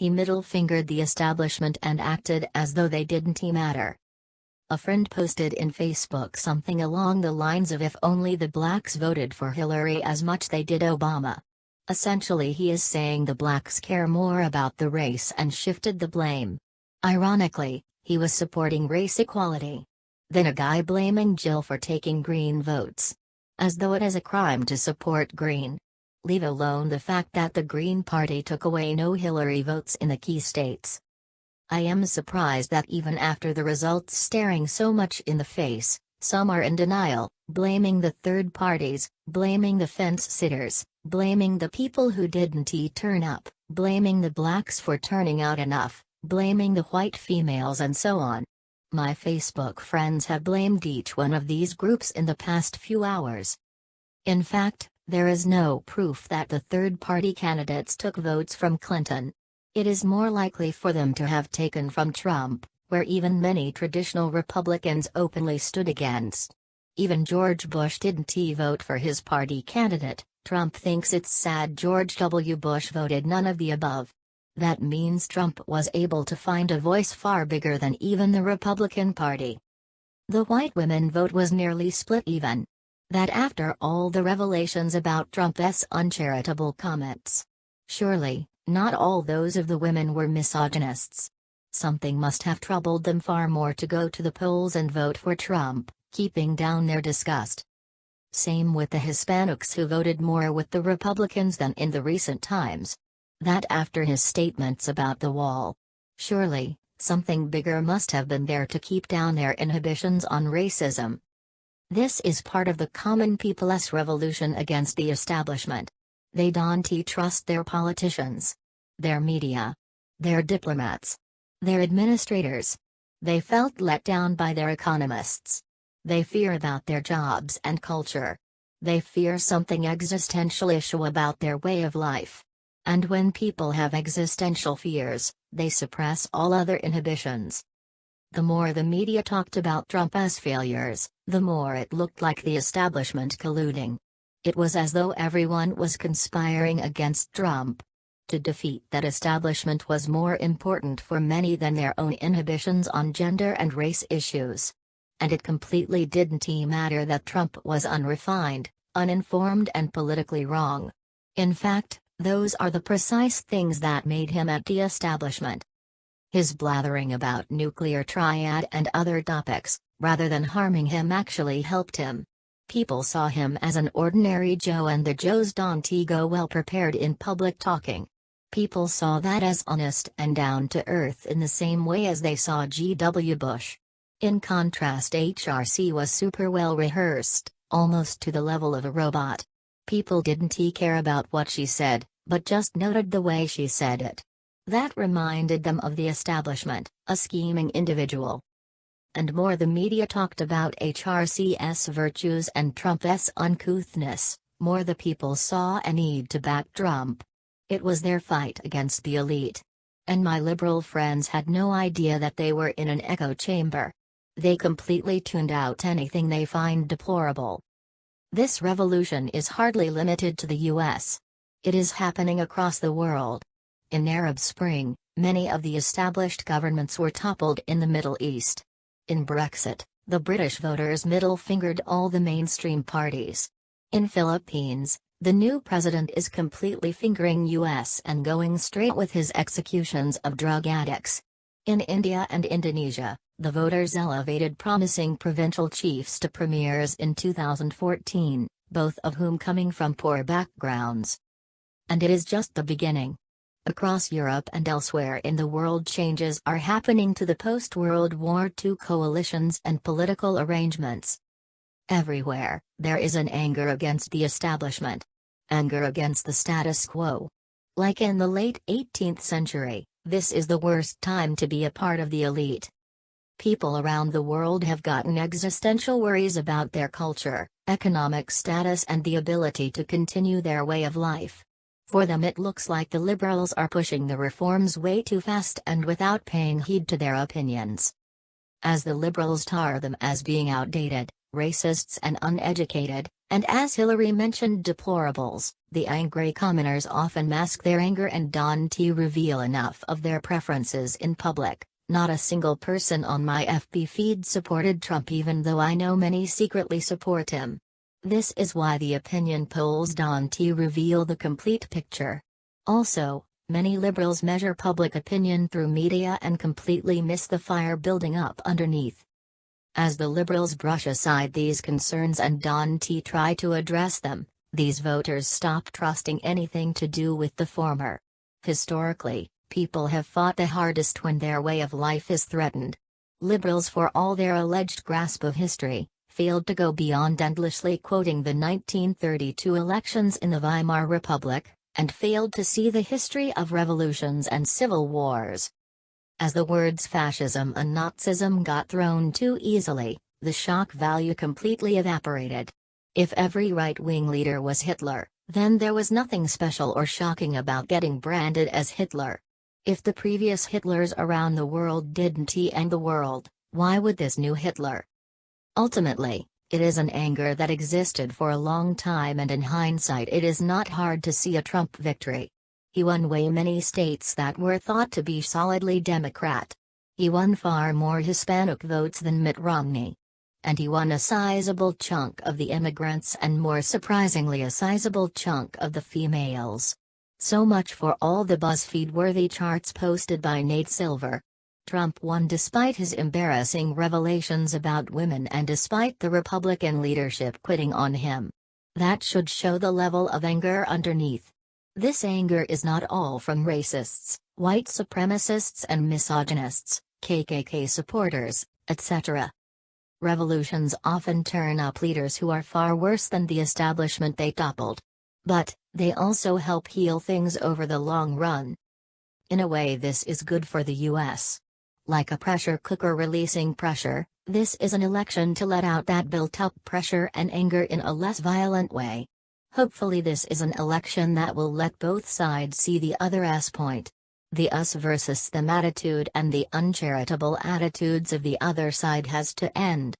He middle-fingered the establishment and acted as though they didn't matter. A friend posted in Facebook something along the lines of, if only the blacks voted for Hillary as much they did Obama. Essentially, he is saying the blacks care more about the race and shifted the blame. Ironically, he was supporting race equality. Then a guy blaming Jill for taking Green votes. As though it is a crime to support Green. Leave alone the fact that the Green Party took away no Hillary votes in the key states. I am surprised that even after the results staring so much in the face, some are in denial, blaming the third parties, blaming the fence-sitters, blaming the people who didn't turn up, blaming the blacks for turning out enough, blaming the white females and so on. My Facebook friends have blamed each one of these groups in the past few hours. In fact, there is no proof that the third-party candidates took votes from Clinton. It is more likely for them to have taken from Trump, where even many traditional Republicans openly stood against. Even George Bush didn't vote for his party candidate. Trump thinks it's sad George W. Bush voted none of the above. That means Trump was able to find a voice far bigger than even the Republican Party. The white women vote was nearly split even. That after all the revelations about Trump's uncharitable comments. Surely, not all those of the women were misogynists. Something must have troubled them far more to go to the polls and vote for Trump, keeping down their disgust. Same with the Hispanics who voted more with the Republicans than in the recent times. That after his statements about the wall. Surely, something bigger must have been there to keep down their inhibitions on racism. This is part of the common people's revolution against the establishment. They don't trust their politicians, their media, their diplomats, their administrators. They felt let down by their economists. They fear about their jobs and culture. They fear something existential about their way of life. And when people have existential fears, they suppress all other inhibitions. The more the media talked about Trump's failures, the more it looked like the establishment colluding. It was as though everyone was conspiring against Trump. To defeat that establishment was more important for many than their own inhibitions on gender and race issues. And it completely didn't matter that Trump was unrefined, uninformed and politically wrong. In fact, those are the precise things that made him anti-establishment. His blathering about nuclear triad and other topics, rather than harming him, actually helped him. People saw him as an ordinary Joe, and the Joes don't go well prepared in public talking. People saw that as honest and down to earth in the same way as they saw G.W. Bush. In contrast, HRC was super well rehearsed, almost to the level of a robot. People didn't care about what she said, but just noted the way she said it. That reminded them of the establishment, a scheming individual. And more the media talked about HRC's virtues and Trump's uncouthness, more the people saw a need to back Trump. It was their fight against the elite. And my liberal friends had no idea that they were in an echo chamber. They completely tuned out anything they find deplorable. This revolution is hardly limited to the US. It is happening across the world. In Arab Spring, many of the established governments were toppled in the Middle East. In Brexit, the British voters middle-fingered all the mainstream parties. In Philippines, the new president is completely fingering US and going straight with his executions of drug addicts. In India and Indonesia, the voters elevated promising provincial chiefs to premiers in 2014, both of whom coming from poor backgrounds. And it is just the beginning. Across Europe and elsewhere in the world, changes are happening to the post-World War II coalitions and political arrangements. Everywhere, there is an anger against the establishment. Anger against the status quo. Like in the late 18th century, this is the worst time to be a part of the elite. People around the world have gotten existential worries about their culture, economic status and the ability to continue their way of life. For them it looks like the liberals are pushing the reforms way too fast and without paying heed to their opinions. As the liberals tar them as being outdated, racists and uneducated, And as Hillary mentioned deplorables, the angry commoners often mask their anger and don't reveal enough of their preferences in public. Not a single person on my FB feed supported Trump, even though I know many secretly support him. This is why the opinion polls don't reveal the complete picture. Also, many liberals measure public opinion through media and completely miss the fire building up underneath. As the liberals brush aside these concerns and don't try to address them, these voters stop trusting anything to do with the former. Historically, people have fought the hardest when their way of life is threatened. Liberals, for all their alleged grasp of history, failed to go beyond endlessly quoting the 1932 elections in the Weimar Republic, and failed to see the history of revolutions and civil wars. As the words fascism and Nazism got thrown too easily, the shock value completely evaporated. If every right-wing leader was Hitler, then there was nothing special or shocking about getting branded as Hitler. If the previous Hitlers around the world didn't end the world, why would this new Hitler? Ultimately, it is an anger that existed for a long time, and in hindsight it is not hard to see a Trump victory. He won way many states that were thought to be solidly Democrat. He won far more Hispanic votes than Mitt Romney. And he won a sizable chunk of the immigrants, and more surprisingly a sizable chunk of the females. So much for all the BuzzFeed-worthy charts posted by Nate Silver. Trump won despite his embarrassing revelations about women and despite the Republican leadership quitting on him. That should show the level of anger underneath. This anger is not all from racists, white supremacists and misogynists, KKK supporters, etc. Revolutions often turn up leaders who are far worse than the establishment they toppled. But, they also help heal things over the long run. In a way, this is good for the US. Like a pressure cooker releasing pressure, this is an election to let out that built-up pressure and anger in a less violent way. Hopefully this is an election that will let both sides see the other's point. The us versus them attitude and the uncharitable attitudes of the other side has to end.